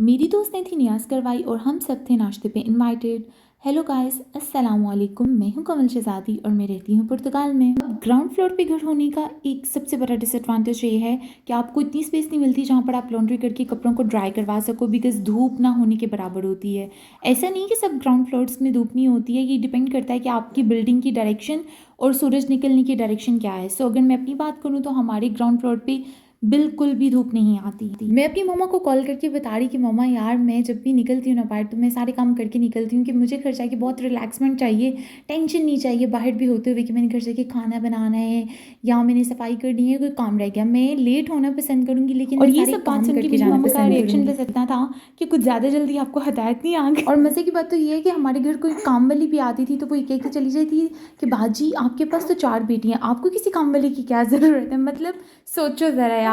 मेरी दोस्त ने थी नियाज़ करवाई और हम सब थे नाश्ते पे इनवाइटेड। हेलो गाइस, अस्सलाम वालेकुम। मैं हूं कमल शहजादी और मैं रहती हूं पुर्तगाल में। अब ग्राउंड फ्लोर पे घर होने का एक सबसे बड़ा डिसएडवांटेज ये है कि आपको इतनी स्पेस नहीं मिलती जहां पर आप लॉन्ड्री करके कपड़ों को ड्राई करवा सको, बिकॉज धूप ना होने के बराबर होती है। ऐसा नहीं कि सब ग्राउंड फ्लोर्स में धूप नहीं होती है, ये डिपेंड करता है कि आपकी बिल्डिंग की डायरेक्शन और सूरज निकलने की डायरेक्शन क्या है। सो अगर मैं अपनी बात करूँ तो हमारे ग्राउंड फ्लोर पे बिल्कुल भी धूप नहीं आती थी। मैं अपनी मम्मा को कॉल करके बता रही कि मम्मा यार, मैं जब भी निकलती हूँ ना बाहर तो मैं सारे काम करके निकलती हूँ कि मुझे घर जाके बहुत रिलैक्समेंट चाहिए, टेंशन नहीं चाहिए बाहर भी होते हुए कि मैंने घर जाके खाना बनाना है या मैंने सफाई करनी है, कोई काम रह गया। मैं लेट होना पसंद करूँगी लेकिन और ये सब बात सुन के मेरी मम्मा का रिएक्शन बस इतना था कि कुछ ज़्यादा जल्दी आपको हदायत नहीं आ गई। और मज़े की बात तो ये है कि हमारे घर कोई काम वाली भी आती थी तो वो एक एक चली जाती थी कि बाजी आपके पास तो 4 बेटियाँ, आपको किसी काम वाली की क्या ज़रूरत है। मतलब सोचो ज़रा यार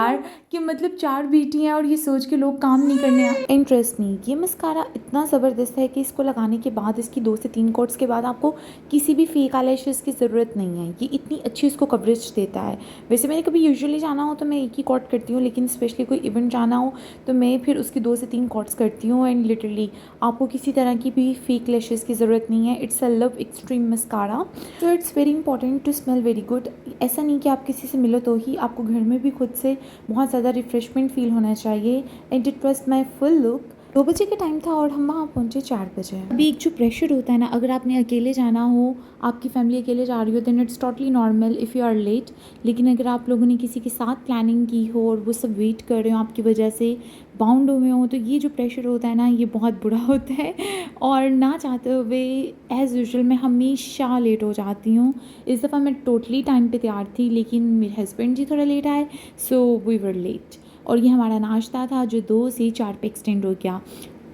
कि मतलब 4 बेटियाँ और ये सोच के लोग काम नहीं करने आए। इंटरेस्ट नहीं, ये मस्कारा इतना ज़बरदस्त है कि इसको लगाने के बाद इसकी 2 से 3 कोट्स के बाद आपको किसी भी फेक आईलैशेस की ज़रूरत नहीं है। ये इतनी अच्छी इसको कवरेज देता है। वैसे मैंने कभी यूजुअली जाना हो तो मैं एक ही कोट करती हूँ, लेकिन स्पेशली कोई इवेंट जाना हो तो मैं फिर उसकी 2 से 3 कोट्स करती हूँ। एंड लिटरली आपको किसी तरह की भी फेक लैशेस की ज़रूरत नहीं है। It's a love extreme mascara, so it's very important to smell very good. ऐसा नहीं कि आप किसी से मिलो तो ही, आपको घर में भी खुद से बहुत ज़्यादा रिफ्रेशमेंट फील होना चाहिए। And it was my full look. 2 बजे का टाइम था और हम वहाँ पहुँचे 4 बजे। अभी एक जो प्रेशर होता है ना, अगर आपने अकेले जाना हो, आपकी फैमिली अकेले जा रही हो, then it's totally normal if you are late. लेकिन अगर आप लोगों ने किसी के साथ प्लानिंग की हो और वो सब वेट कर रहे हो आपकी वजह से, बाउंड हुए हो, तो ये जो प्रेशर होता है ना, ये बहुत बुरा होता है। और ना चाहते हुए एज़ यूजुअल मैं हमेशा लेट हो जाती हूँ। इस दफ़ा मैं टोटली टाइम पे तैयार थी लेकिन मेरे हस्बैंड जी थोड़ा लेट आए, सो वी वर लेट। और ये हमारा नाश्ता था जो 2 से 4 पे एक्सटेंड हो गया।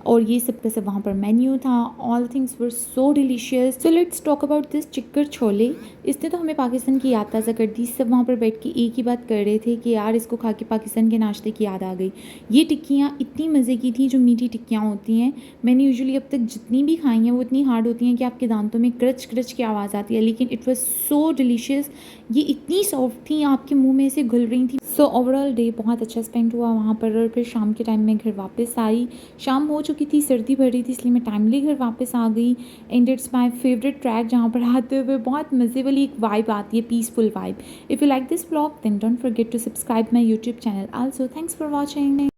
और ये सब का सब वहाँ पर मेन्यू था। All things were so delicious. So let's talk about this Chikkar Chole. इसने तो हमें पाकिस्तान की याद ताज़ा कर दी। सब वहाँ पर बैठ के एक ही बात कर रहे थे कि यार इसको खा के पाकिस्तान के नाश्ते की याद आ गई। ये टिक्कियाँ इतनी मज़े की थी, जो मीठी टिक्कियाँ होती हैं। मैंने यूजुअली अब तक जितनी भी खाई हैं वो इतनी हार्ड होती हैं कि आपके दांतों में क्रच क्रच की आवाज़ आती है, लेकिन इट वॉज सो डिलीशियस। ये इतनी सॉफ्ट थी, आपके मुँह में से घुल रही थी। सो ओवरऑल डे बहुत अच्छा स्पेंड हुआ वहाँ पर। और फिर शाम के टाइम में घर वापस आई। शाम हो चुकी थी, सर्दी बढ़ रही थी, इसलिए मैं टाइमली घर वापस आ गई। And it's my favourite track, जहाँ पर आते हुए बहुत मज़े वाली एक वाइब आती है, peaceful vibe. If you like this vlog then don't forget to subscribe my YouTube channel also. Thanks for watching.